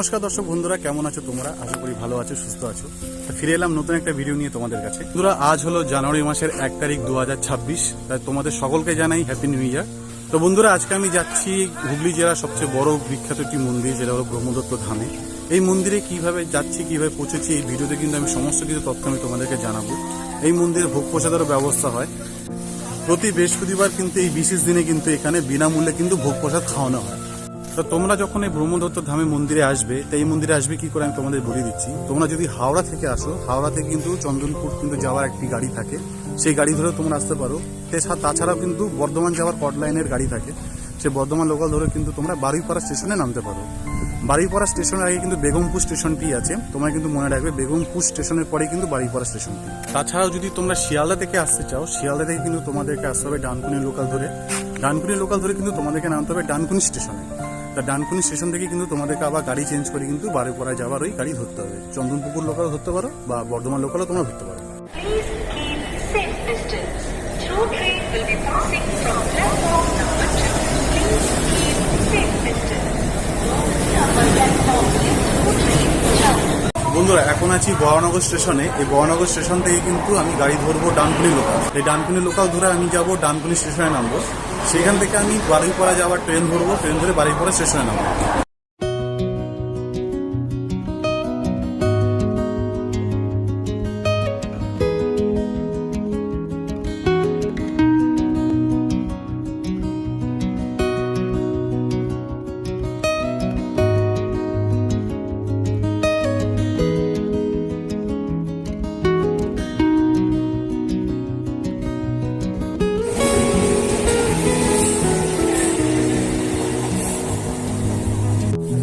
নমস্কার দর্শক বন্ধুরা, কেমন আছো তোমরা? আশা করি ভালো আছো, সুস্থ আছো। ফিরে এলাম নতুন একটা ভিডিও নিয়ে তোমাদের কাছে। বন্ধুরা, আজ হলো জানুয়ারি মাসের 1 তারিখ 2026। তাই তোমাদের সকলকে জানাই হ্যাপি নিউ ইয়ার। তো বন্ধুরা, আজকে আমি যাচ্ছি হুগলি জেলার সবচেয়ে বড় বিখ্যাত একটি মন্দির, যেটা হলো ব্রহ্মদত্ত ধামে। এই মন্দিরে কিভাবে যাচ্ছি, কিভাবে পৌঁছেছি, এই ভিডিওতে কিন্তু আমি সমস্ত কিছু তথ্য আমি তোমাদেরকে জানাবো। এই মন্দিরে ভোগ প্রসাদেরও ব্যবস্থা হয়। প্রতি বৃহস্পতিবার কিন্তু এই বিশেষ দিনে কিন্তু এখানে বিনামূল্যে কিন্তু ভোগ প্রসাদ খাওয়ানো হয়। তো তোমরা যখন এই ব্রহ্মদত্ত ধামে মন্দিরে আসবে, তো এই মন্দিরে আসবে কি করে আমি তোমাদের বলে দিচ্ছি। তোমরা যদি হাওড়া থেকে আসো, হাওড়া থেকে কিন্তু চন্দনপুর কিন্তু যাওয়ার একটি গাড়ি থাকে, সেই গাড়ি ধরে তোমরা আসতে পারো। তাছাড়াও কিন্তু বর্ধমান যাওয়ার কট লাইনের গাড়ি থাকে, সেই বর্ধমান লোকাল ধরে কিন্তু তোমরা বারুইপাড়া স্টেশনে নামতে পারো। বারুইপাড়া স্টেশনের আগে কিন্তু বেগমপুর স্টেশনটি আছে, তোমরা কিন্তু মনে রাখবে বেগমপুর স্টেশনের পরে কিন্তু বারুইপাড়া স্টেশনটি। তাছাড়াও যদি তোমরা শিয়ালদা থেকে আসতে চাও, শিয়ালদা থেকে কিন্তু তোমাদেরকে আসতে হবে ডানকুনি লোকাল ধরে। ডানকুনি লোকাল ধরে কিন্তু তোমাদেরকে নামতে হবে ডানকুনি স্টেশনে। তা ডানকুনি স্টেশন থেকে কিন্তু তোমাদেরকে আবার গাড়ি চেঞ্জ করে কিন্তু বারুইপাড়ায় যাওয়ার ওই গাড়ি ধরতে হবে। চন্দনপুকুর লোকালও ধরতে পারো বা বর্ধমান লোকালও তোমরা ধরতে পারো। বন্ধুরা, এখন আছি বরানগর স্টেশনে। এই বরানগর স্টেশন থেকে কিন্তু আমি গাড়ি ধরবো ডানকুনি লোকাল। এই ডানকুনি লোকাল ধরে আমি যাব ডানকুনি স্টেশনে নামবো। সেখান থেকে আমি বারুইপাড়া যাওয়ার ট্রেন ধরবো, ট্রেন ধরে বারুইপাড়া স্টেশনে নামবো।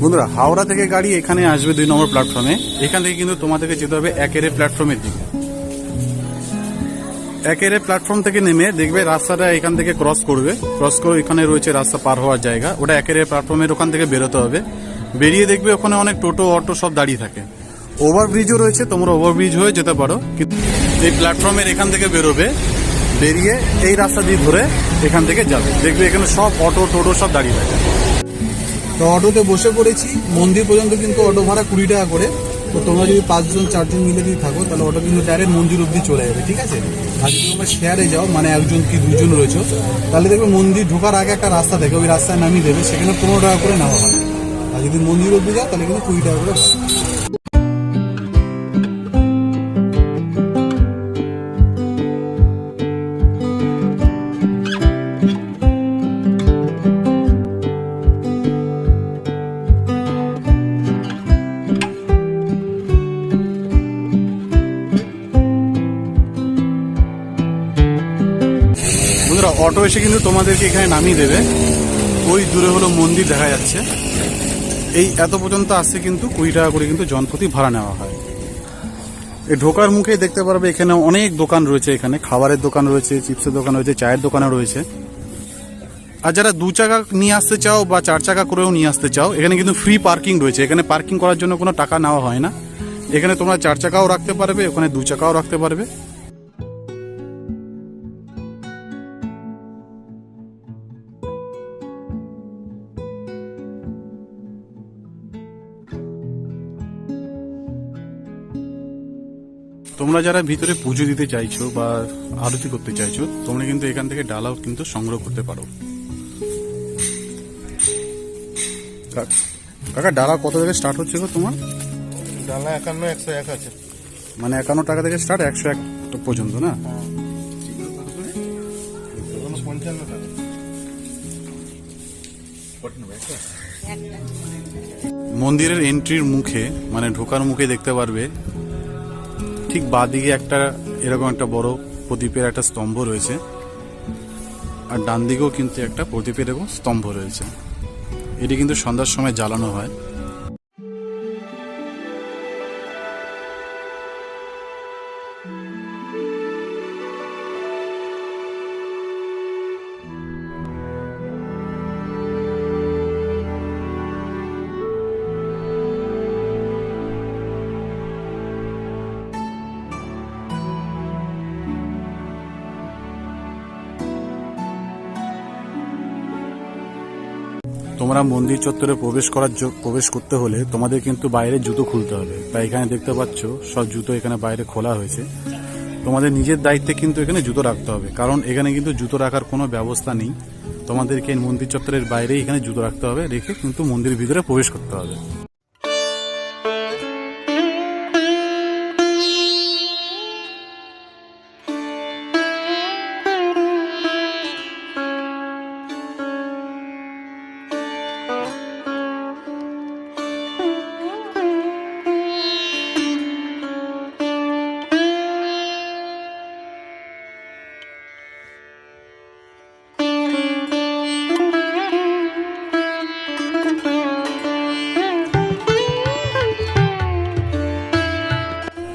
বন্ধুরা, হাওড়া থেকে গাড়ি এখানে আসবে 2 নম্বর প্ল্যাটফর্মে। এখান থেকে কিন্তু তোমাদেরকে যেতে হবে 1 প্ল্যাটফর্মের দিকে। 1 প্ল্যাটফর্ম থেকে নেমে দেখবে রাস্তাটা এখান থেকে ক্রস করবে, ক্রস করে এখানে রয়েছে রাস্তা পার হওয়ার জায়গা, ওটা 1 প্ল্যাটফর্মের ওখান থেকে বেরোতে হবে। বেরিয়ে দেখবে ওখানে অনেক টোটো অটো সব দাঁড়িয়ে থাকে। ওভারব্রিজও রয়েছে, তোমরা ওভারব্রিজ হয়ে যেতে পারো। কিন্তু এই প্ল্যাটফর্মের এখান থেকে বেরোবে, বেরিয়ে এই রাস্তা দিয়ে ধরে এখান থেকে যাবে। দেখবে এখানে সব অটো টোটো সব দাঁড়িয়ে থাকে। তো অটোতে বসে পড়েছি। মন্দির পর্যন্ত কিন্তু অটো ভাড়া 20 টাকা করে। তো তোমরা যদি 5 জন 4 জন মিলে যদি থাকো, তাহলে অটো কিন্তু ডাইরেক্ট মন্দির অব্দি চলে যাবে, ঠিক আছে। আর যদি তোমরা শেয়ারে যাও, মানে 1 জন কি 2 জন রয়েছে, তাহলে দেখবে মন্দির ঢোকার আগে একটা রাস্তা থাকে, ওই রাস্তায় নামিয়ে দেবে, সেখানে 15 টাকা করে নেওয়া হয়। আর যদি মন্দির অব্দি যাও, তাহলে কিন্তু 20 টাকা করে। বন্ধুরা, অটো এসে কিন্তু তোমাদেরকে এখানে নামিয়ে দেবে। ওই দূরে হলো মন্দির দেখা যাচ্ছে। এই এত পর্যন্ত আসছে কিন্তু 20 টাকা করে কিন্তু জনপ্রতি ভাড়া নেওয়া হয়। এই ঢোকার মুখে দেখতে পারবে এখানে অনেক দোকান রয়েছে। এখানে খাবারের দোকান রয়েছে, চিপসের দোকান রয়েছে, চায়ের দোকানও রয়েছে। আর যারা 2 চাকা নিয়ে আসতে চাও বা 4 চাকা করেও নিয়ে আসতে চাও, এখানে কিন্তু ফ্রি পার্কিং রয়েছে। এখানে পার্কিং করার জন্য কোনো টাকা নেওয়া হয় না। এখানে তোমরা 4 চাকাও রাখতে পারবে, ওখানে 2 চাকাও রাখতে পারবে। তোমরা যারা ভিতরে পুজো দিতে চাইছো বা আরতি করতে চাইছো, তোমরা কিন্তু এখান থেকে ডালাও কিন্তু সংগ্রহ করতে পারো। কাকা, ডালা কত থেকে স্টার্ট হচ্ছে গো তোমার? ডালা 51, 101 আছে। মানে 51 টাকা থেকে স্টার্ট, 101 পর্যন্ত না? 55 টাকা। মন্দিরের এন্ট্রির মুখে, মানে ঢোকার মুখে দেখতে পারবে ঠিক বাঁদিকে একটা এরকম একটা বড় প্রদীপের একটা স্তম্ভ রয়েছে। আর ডান দিকেও কিন্তু একটা প্রদীপের এরকম স্তম্ভ রয়েছে। এটি কিন্তু সন্ধ্যার সময় জ্বালানো হয়। তোমরা মন্দির চত্বরে প্রবেশ করতে হলে তোমাদের কিন্তু বাইরে জুতো খুলতে হবে। তাই এখানে দেখতে পাচ্ছ সব জুতো এখানে বাইরে খোলা হয়েছে। তোমাদের নিজের দায়িত্বে কিন্তু এখানে জুতো রাখতে হবে, কারণ এখানে কিন্তু জুতো রাখার কোনো ব্যবস্থা নেই। তোমাদেরকে মন্দির চত্বরের বাইরেই এখানে জুতো রাখতে হবে, রেখে কিন্তু মন্দিরের ভিতরে প্রবেশ করতে হবে।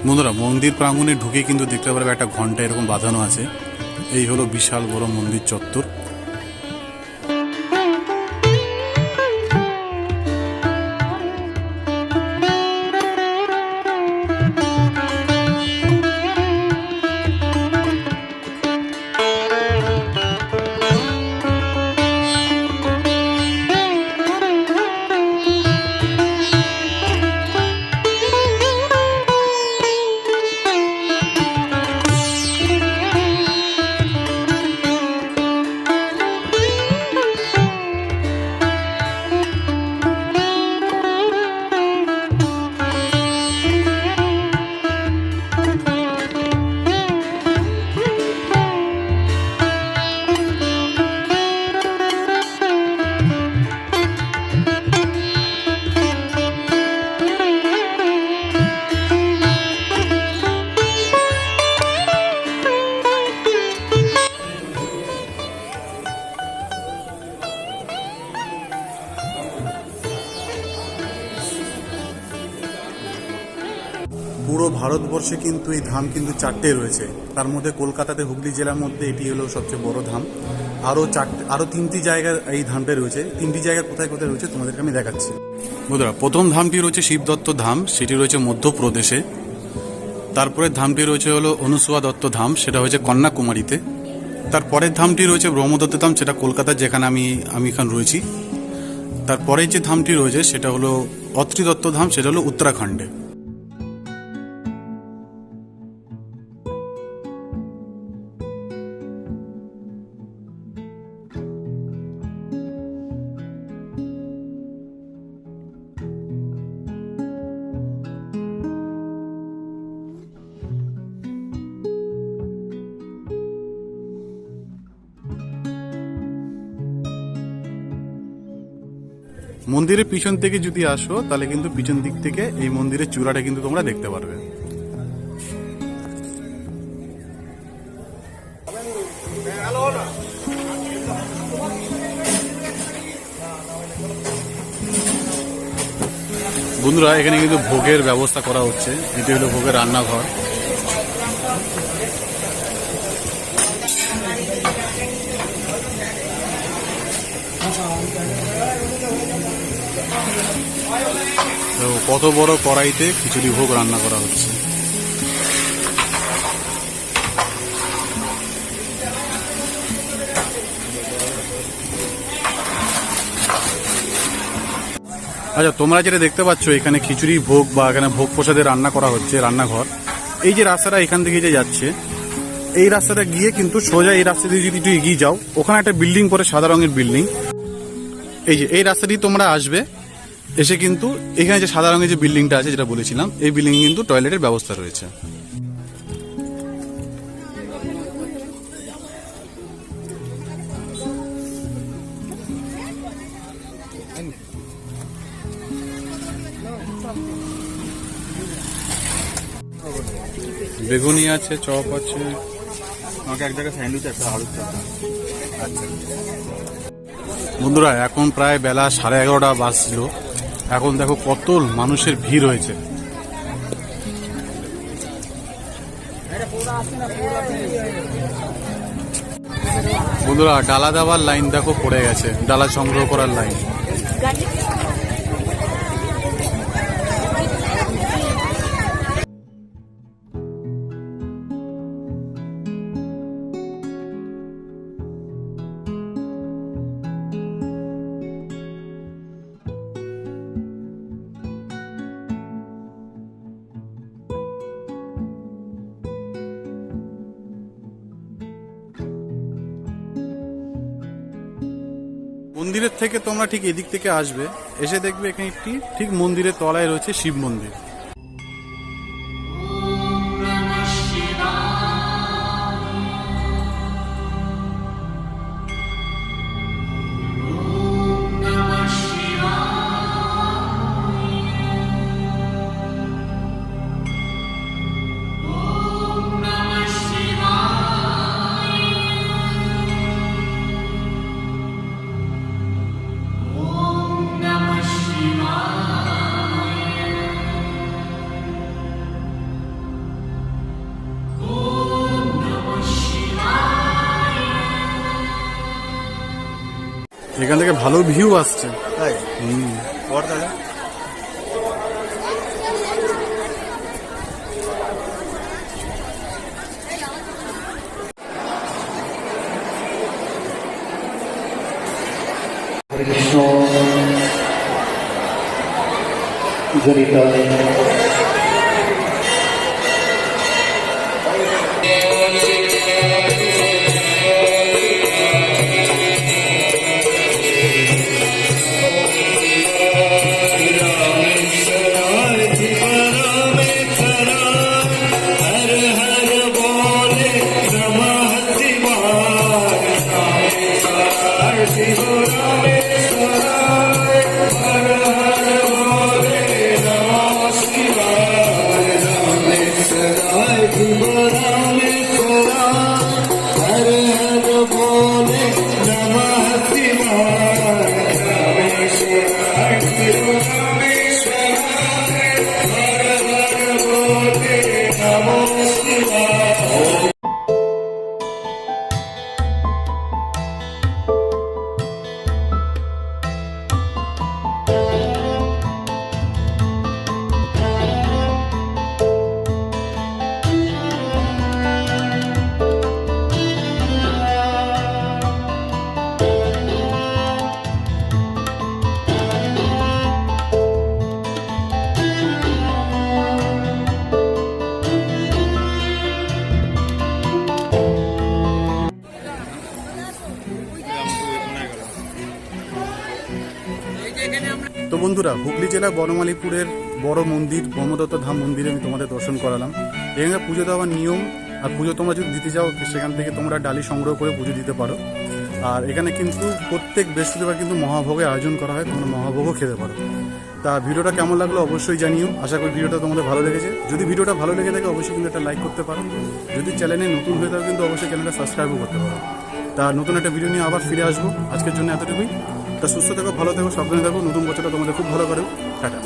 বন্ধুরা, মন্দির প্রাঙ্গণে ঢুকে কিন্তু দেখতে পারবে একটা ঘন্টা এরকম বাঁধানো আছে। এই হলো বিশাল বড় মন্দির চত্বর। পুরো ভারতবর্ষে কিন্তু এই ধাম কিন্তু 4টে রয়েছে। তার মধ্যে কলকাতাতে হুগলি জেলার মধ্যে এটি হলো সবচেয়ে বড় ধাম। আরও 3টি জায়গা এই ধামটা রয়েছে। 3টি জায়গা কোথায় কোথায় রয়েছে তোমাদেরকে আমি দেখাচ্ছি। বন্ধুরা, প্রথম ধামটি রয়েছে শিবদত্ত ধাম, সেটি রয়েছে মধ্যপ্রদেশে। তারপরে ধামটি রয়েছে হলো অনুসুয়া দত্ত ধাম, সেটা হয়েছে কন্যাকুমারীতে। তারপরের ধামটি রয়েছে ব্রহ্মদত্ত ধাম, সেটা কলকাতা, যেখানে আমি এখানে রয়েছি। তারপরে যে ধামটি রয়েছে সেটা হলো অত্রি দত্ত ধাম, সেটা হলো উত্তরাখণ্ডে। মন্দিরের পিছন থেকে যদি আসো তাহলে কিন্তু পিছন দিক থেকে এই মন্দিরের চূড়াটা কিন্তু তোমরা দেখতে পারবে। বন্ধুরা, এখানে কিন্তু ভোগের ব্যবস্থা করা হচ্ছে। এটি হলো ভোগের রান্নাঘর। তো কত বড় কড়াইতে খিচুড়ি ভোগ রান্না করা হচ্ছে। আচ্ছা, তোমরা যেটা দেখতে পাচ্ছ এখানে খিচুড়ি ভোগ বা এখানে ভোগ প্রসাদে রান্না করা হচ্ছে, রান্নাঘর। এই যে রাস্তাটা এখান থেকে যে যাচ্ছে, এই রাস্তাটা গিয়ে কিন্তু সোজা এই রাস্তা দিয়ে যদি একটু এগিয়ে যাও, ওখানে একটা বিল্ডিং পরে, সাদা রঙের বিল্ডিং। এই যে এই রাস্তা দিয়ে তোমরা আসবে, এসে কিন্তু এখানে যে সাদা রঙের যে বিল্ডিংটা আছে যেটা বলেছিলাম, এই বিল্ডিং কিন্তু টয়লেটের ব্যবস্থা রয়েছে। বেগুনি আছে, চপ আছে। আমাকে এক জায়গায় স্যান্ডউইচ, একটা আলুর চপ। আচ্ছা বন্ধুরা, এখন প্রায় বেলা 11:30 বাজছিল। এখন দেখো কত মানুষের ভিড় হয়েছে। বন্ধুরা, ডালা দেওয়ার লাইন দেখো পড়ে গেছে, ডালা সংগ্রহ করার লাইন। মন্দিরের থেকে তোমরা ঠিক এদিক থেকে আসবে, এসে দেখবে এখানে একটি ঠিক মন্দিরের তলায় রয়েছে শিব মন্দির। এখান থেকে ভালো ভিউ আসছে। তাই পর তাহলে হরে কৃষ্ণ জনিতায় তো বন্ধুরা, হুগলি জেলার বনমালীপুরের বড় মন্দির ব্রহ্মদত্ত ধাম মন্দিরে আমি তোমাদের দর্শন করালাম। এখানে পুজো দেওয়ার নিয়ম, আর পুজো তোমরা যদি দিতে যাও সেখান থেকে তোমরা ডালি সংগ্রহ করে পুজো দিতে পারো। আর এখানে কিন্তু প্রত্যেক বৃহস্পতিবার কিন্তু মহাভোগের আয়োজন করা হয়, তোমরা মহাভোগও খেতে পারো। তা ভিডিওটা কেমন লাগলো অবশ্যই জানিও। আশা করি ভিডিওটা তোমাদের ভালো লেগেছে। যদি ভিডিওটা ভালো লেগে থাকে অবশ্যই কিন্তু একটা লাইক করতে পারো। যদি চ্যানেলে নতুন হয়ে থাকে কিন্তু অবশ্যই চ্যানেলটা সাবস্ক্রাইবও করতে পারো। তা নতুন একটা ভিডিও নিয়ে আবার ফিরে আসবো। আজকের জন্য এতটুকুই। তা সুস্থ থেকো, ভালো থেকো, সাবধানে থাকো। নতুন বছরটা তোমাদের খুব ভালো করো। টাটা।